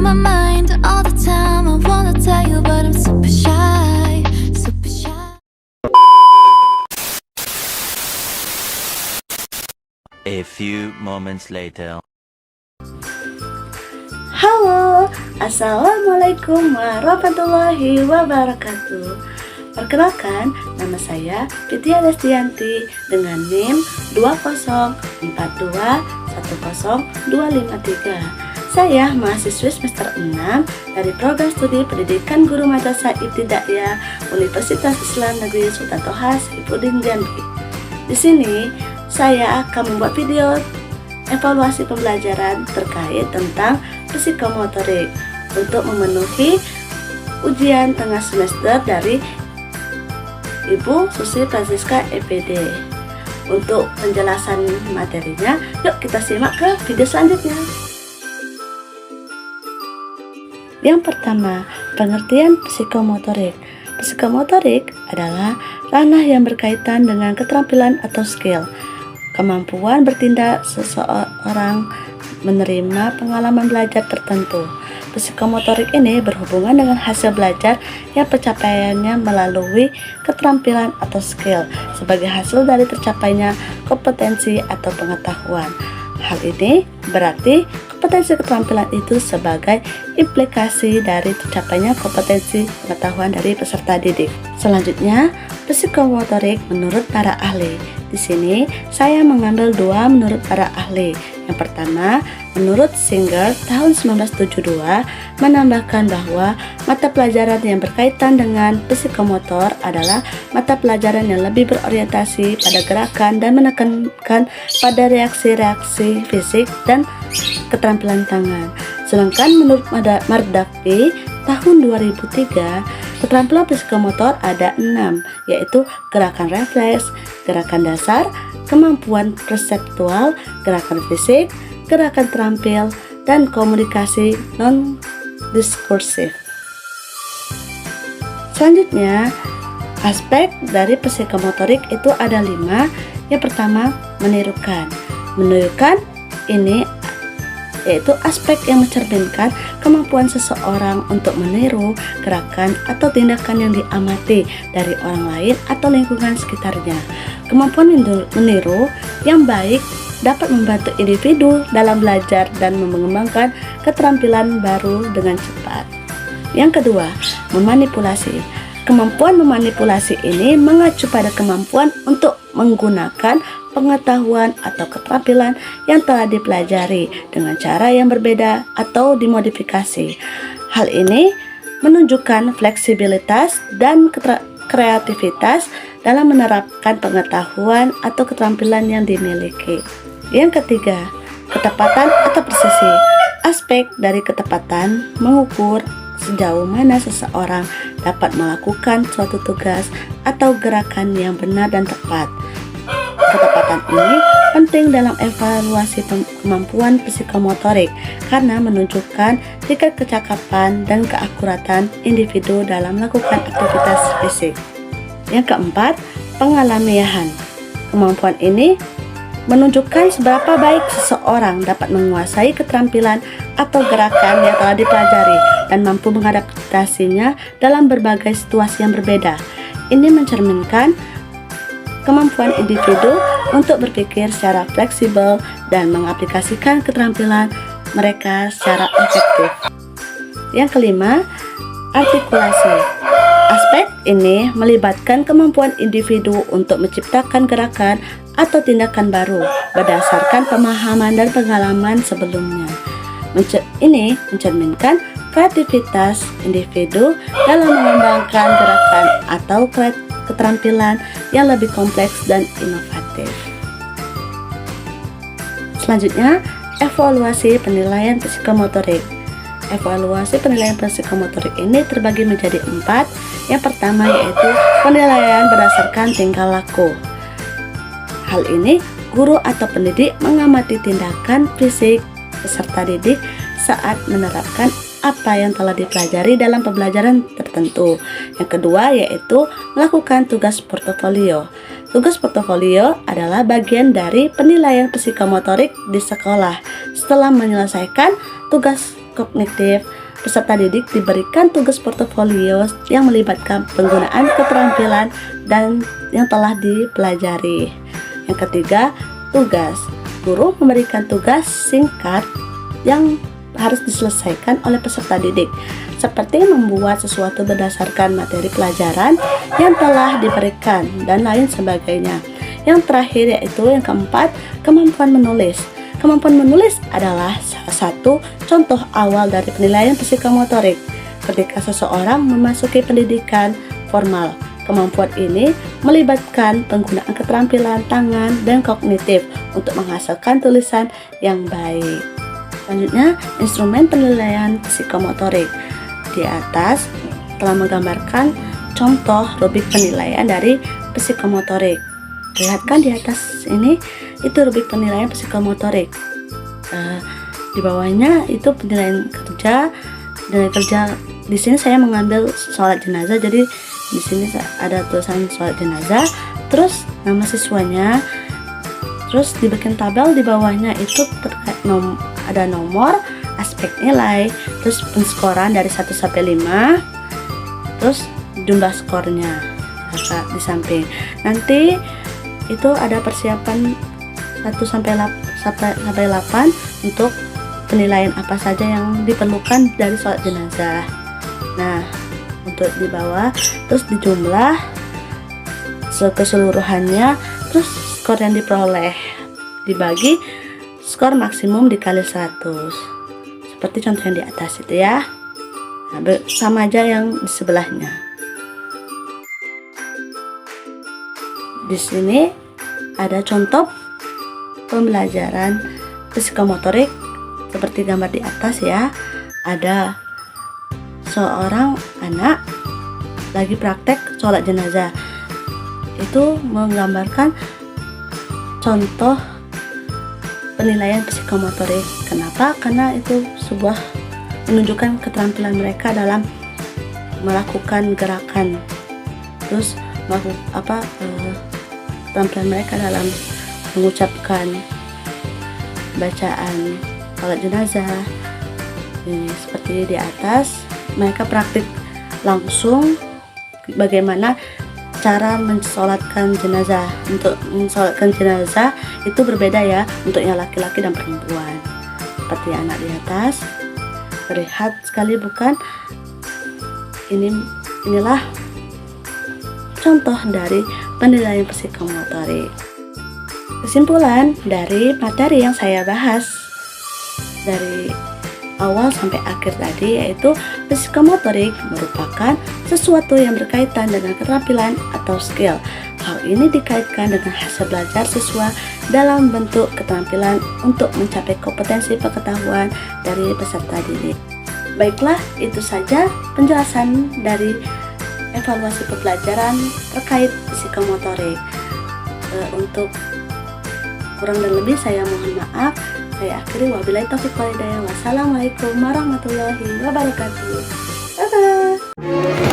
on my mind all the time. I wanna tell you, but I'm super shy, super shy. A few moments later. Halo, Assalamualaikum warahmatullahi wabarakatuh. Perkenalkan, nama saya Vidya Destianti dengan NIM 204210253. Saya mahasiswi semester 6 dari program studi pendidikan guru madrasah ibtidaiyah Universitas Islam Negeri Sultan Toha Saifuddin Jambi. Di sini saya akan membuat video evaluasi pembelajaran terkait tentang psikomotorik untuk memenuhi ujian tengah semester dari Ibu Susi Francisca EPD. Untuk penjelasan materinya, yuk kita simak ke video selanjutnya. Yang pertama, pengertian psikomotorik. Psikomotorik adalah ranah yang berkaitan dengan keterampilan atau skill, kemampuan bertindak seseorang menerima pengalaman belajar tertentu. Psikomotorik ini berhubungan dengan hasil belajar yang pencapaiannya melalui keterampilan atau skill sebagai hasil dari tercapainya kompetensi atau pengetahuan. Hal ini berarti kompetensi keterampilan itu sebagai implikasi dari tercapainya kompetensi pengetahuan dari peserta didik. Selanjutnya, psikomotorik menurut para ahli. Di sini saya mengambil dua menurut para ahli. Yang pertama, menurut Singer tahun 1972 menambahkan bahwa mata pelajaran yang berkaitan dengan psikomotor adalah mata pelajaran yang lebih berorientasi pada gerakan dan menekankan pada reaksi-reaksi fisik dan keterampilan tangan. Sedangkan menurut Mardaki tahun 2003, keterampilan psikomotor ada 6, yaitu gerakan refleks, gerakan dasar, kemampuan perseptual, gerakan fisik, gerakan terampil, dan komunikasi non-diskursif. Selanjutnya, aspek dari psikomotorik itu ada 5. Yang pertama, menirukan. Menirukan ini yaitu aspek yang mencerminkan kemampuan seseorang untuk meniru gerakan atau tindakan yang diamati dari orang lain atau lingkungan sekitarnya. Kemampuan meniru yang baik dapat membantu individu dalam belajar dan mengembangkan keterampilan baru dengan cepat. Yang kedua, memanipulasi. Kemampuan memanipulasi ini mengacu pada kemampuan untuk menggunakan pengetahuan atau keterampilan yang telah dipelajari dengan cara yang berbeda atau dimodifikasi. Hal ini menunjukkan fleksibilitas dan kreativitas dalam menerapkan pengetahuan atau keterampilan yang dimiliki. Yang ketiga, ketepatan atau presisi. Aspek dari ketepatan mengukur sejauh mana seseorang dapat melakukan suatu tugas atau gerakan yang benar dan tepat. Ketepatan ini penting dalam evaluasi kemampuan psikomotorik karena menunjukkan tingkat kecakapan dan keakuratan individu dalam melakukan aktivitas fisik. Yang keempat, pengalamiahan. Kemampuan ini menunjukkan seberapa baik seseorang dapat menguasai keterampilan atau gerakan yang telah dipelajari dan mampu mengadaptasinya dalam berbagai situasi yang berbeda. Ini mencerminkan kemampuan individu untuk berpikir secara fleksibel dan mengaplikasikan keterampilan mereka secara efektif. Yang kelima, artikulasi. Aspek ini melibatkan kemampuan individu untuk menciptakan gerakan atau tindakan baru berdasarkan pemahaman dan pengalaman sebelumnya. Ini mencerminkan kreativitas individu dalam mengembangkan gerakan atau keterampilan yang lebih kompleks dan inovatif. Selanjutnya, evaluasi penilaian psikomotorik. Evaluasi penilaian psikomotorik ini terbagi menjadi 4. Yang pertama yaitu penilaian berdasarkan tingkah laku. Hal ini, guru atau pendidik mengamati tindakan fisik peserta didik saat menerapkan apa yang telah dipelajari dalam pembelajaran tertentu. Yang kedua yaitu melakukan tugas portofolio. Tugas portofolio adalah bagian dari penilaian psikomotorik di sekolah. Setelah menyelesaikan tugas kognitif, peserta didik diberikan tugas portofolio yang melibatkan penggunaan keterampilan dan yang telah dipelajari. Yang ketiga, tugas. Guru memberikan tugas singkat yang harus diselesaikan oleh peserta didik, seperti membuat sesuatu berdasarkan materi pelajaran yang telah diberikan dan lain sebagainya. Yang terakhir yaitu yang keempat, kemampuan menulis. Kemampuan menulis adalah salah satu contoh awal dari penilaian psikomotorik. Ketika seseorang memasuki pendidikan formal, kemampuan ini melibatkan penggunaan keterampilan tangan dan kognitif untuk menghasilkan tulisan yang baik. Selanjutnya, instrumen penilaian psikomotorik. Di atas telah menggambarkan contoh rubrik penilaian dari psikomotorik. Lihat kan di atas ini, itu rubrik penilaian psikomotorik. Di bawahnya itu penilaian kerja. Penilaian kerja di sini saya mengambil sholat jenazah, jadi di sini ada tulisan sholat jenazah, terus nama siswanya, terus dibikin tabel di bawahnya itu ada nomor, aspek nilai, terus penskoran dari 1 sampai 5, terus jumlah skornya di samping. Nanti itu ada persiapan 1 sampai 8 untuk penilaian apa saja yang diperlukan dari sholat jenazah. Nah, untuk di bawah terus dijumlah keseluruhannya, terus skor yang diperoleh dibagi skor maksimum dikali 100, seperti contoh yang di atas itu ya. Nah, sama aja yang di sebelahnya. Di sini ada contoh pembelajaran psikomotorik seperti gambar di atas ya. Ada seorang anak lagi praktek sholat jenazah. Itu menggambarkan contoh penilaian psikomotorik. Kenapa? Karena itu sebuah menunjukkan keterampilan mereka dalam melakukan gerakan, terus keterampilan mereka dalam mengucapkan bacaan sholat jenazah. Ini seperti di atas, mereka praktik langsung bagaimana cara mensolatkan jenazah. Untuk mensolatkan jenazah itu berbeda ya, untuk yang laki-laki dan perempuan. Seperti anak di atas, terlihat sekali bukan? Inilah contoh dari penilaian psikomotorik. Kesimpulan dari materi yang saya bahas dari awal sampai akhir tadi, yaitu psikomotorik merupakan sesuatu yang berkaitan dengan keterampilan atau skill. Hal ini dikaitkan dengan hasil belajar siswa dalam bentuk keterampilan untuk mencapai kompetensi pengetahuan dari peserta didik. Baiklah, itu saja penjelasan dari evaluasi pembelajaran terkait psikomotorik. Untuk kurang dan lebih saya mohon maaf. Saya akhiri, wabillahi taufiq wal hidayah. Wassalamualaikum warahmatullahi wabarakatuh. Bye bye.